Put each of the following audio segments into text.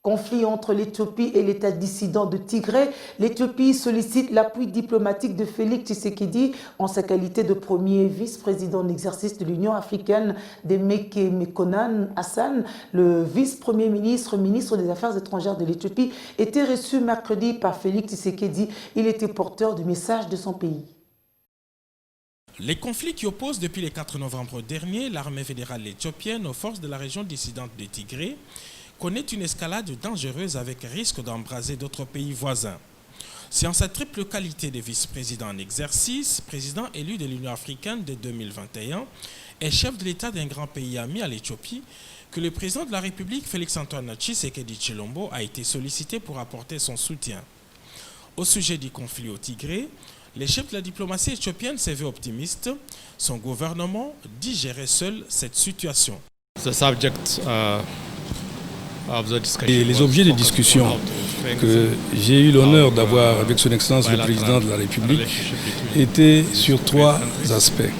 Conflit entre l'Éthiopie et l'État dissident de Tigré. L'Éthiopie sollicite l'appui diplomatique de Félix Tshisekedi en sa qualité de premier vice-président en exercice de l'Union africaine des Mekonnen Hassan. Le vice-premier ministre, ministre des Affaires étrangères de l'Éthiopie, était reçu mercredi par Félix Tshisekedi. Il était porteur du message de son pays. Les conflits qui opposent depuis le 4 novembre dernier l'armée fédérale éthiopienne aux forces de la région dissidente de Tigré connaît une escalade dangereuse avec risque d'embraser d'autres pays voisins. C'est en sa triple qualité de vice-président en exercice, président élu de l'Union africaine de 2021 et chef de l'État d'un grand pays ami à l'Éthiopie que le président de la République, Félix-Antoine Tshisekedi Tshilombo, a été sollicité pour apporter son soutien. Au sujet du conflit au Tigré, le chef de la diplomatie éthiopienne s'est vu optimiste. Son gouvernement dit gérer seul cette situation. Et les objets de discussion que j'ai eu l'honneur d'avoir avec son Excellence le Président de la République étaient sur trois aspects.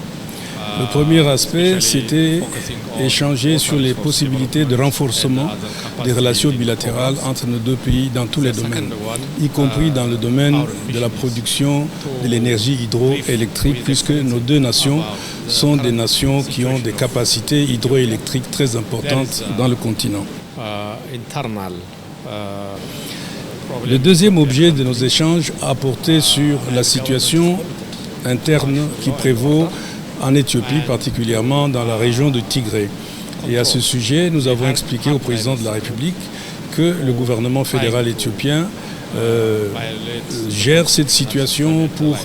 Le premier aspect, c'était échanger sur les possibilités de renforcement des relations bilatérales entre nos deux pays dans tous les domaines, y compris dans le domaine de la production de l'énergie hydroélectrique, puisque nos deux nations sont des nations qui ont des capacités hydroélectriques très importantes dans le continent. Le deuxième objet de nos échanges a porté sur la situation interne qui prévaut en Éthiopie, particulièrement dans la région de Tigré. Et à ce sujet, nous avons expliqué au président de la République que le gouvernement fédéral éthiopien gère cette situation pour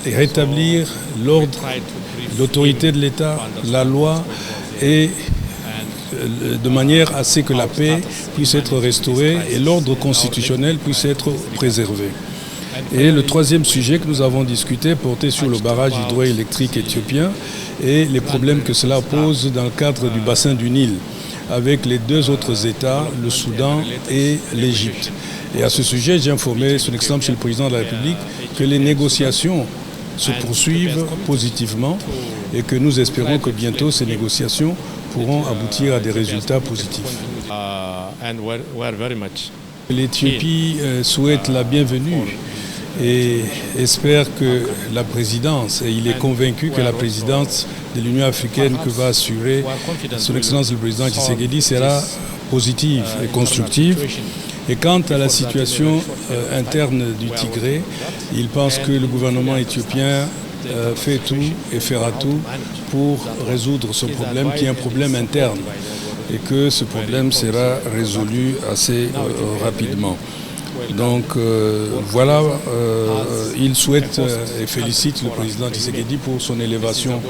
rétablir l'ordre, l'autorité de l'État, la loi, et de manière à ce que la paix puisse être restaurée et l'ordre constitutionnel puisse être préservé. Et le troisième sujet que nous avons discuté portait sur le barrage hydroélectrique éthiopien et les problèmes que cela pose dans le cadre du bassin du Nil avec les deux autres États, le Soudan et l'Égypte. Et à ce sujet, j'ai informé son Excellence Monsieur le Président de la République que les négociations se poursuivent positivement et que nous espérons que bientôt ces négociations pourront aboutir à des résultats positifs. L'Éthiopie souhaite la bienvenue et espère que la présidence, et il est convaincu que la présidence de l'Union africaine que va assurer son Excellence le Président Tshisekedi sera positive et constructive. Et quant à la situation interne du Tigré, il pense que le gouvernement éthiopien fait tout et fera tout pour résoudre ce problème qui est un problème interne et que ce problème sera résolu assez rapidement. Donc voilà, il souhaite et félicite le président Tshisekedi pour son élévation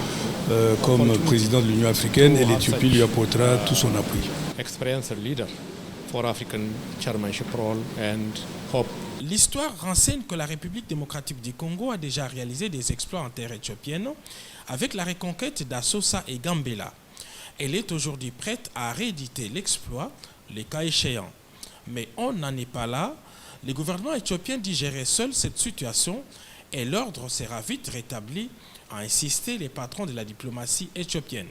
comme président de l'Union africaine et l'Éthiopie lui apportera tout son appui. L'histoire renseigne que la République démocratique du Congo a déjà réalisé des exploits en terre éthiopienne avec la reconquête d'Assosa et Gambela. Elle est aujourd'hui prête à rééditer l'exploit, le cas échéant. Mais on n'en est pas là. Le gouvernement éthiopien dit gérer seul cette situation et l'ordre sera vite rétabli, a insisté les patrons de la diplomatie éthiopienne.